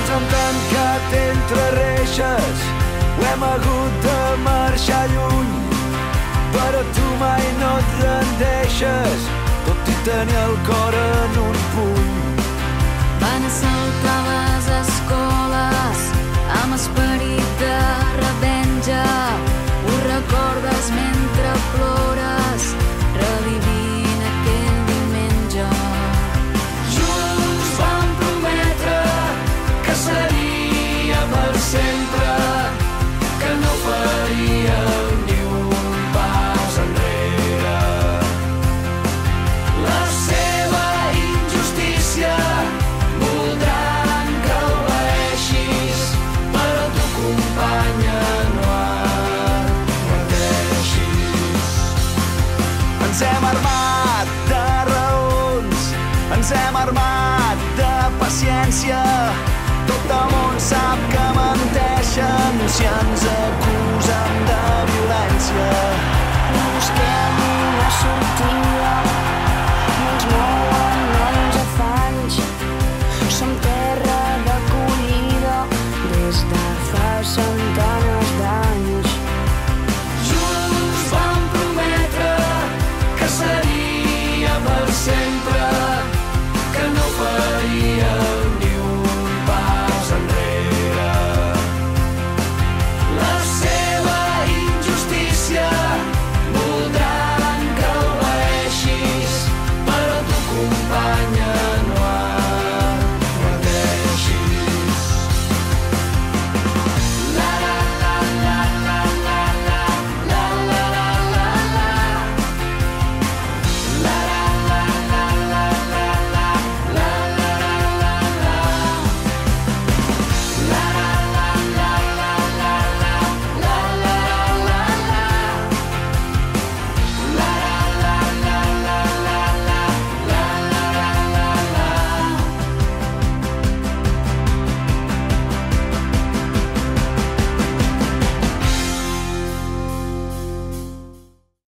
ens hem tancat entre reixes, ho hem hagut de marxar lluny, però tu mai no et rendeixes, tot i tenir el cor en un puny. Van assaltar les escoles amb esperit de revenja. Ho recordes mentre plores, revivint aquell diumenge. Junts vam prometre que seria per sempre, que no faríem ni un pas enrere. La seva injustícia voldran que obeeixis, però tu, companya, no adverteixis. Ens hem armat de raons, ens hem armat de paciència, tot el món sap que menteixen si ens acusen de violència. Busquem una sortida, no ens mouen els afanys. Som terra d'acollida des de fa centenars d'anys. Junts vam prometre que seria per sempre, que no faríem ni un pas enrere. La seva injustícia voldran que obeeixis, però tu, companya,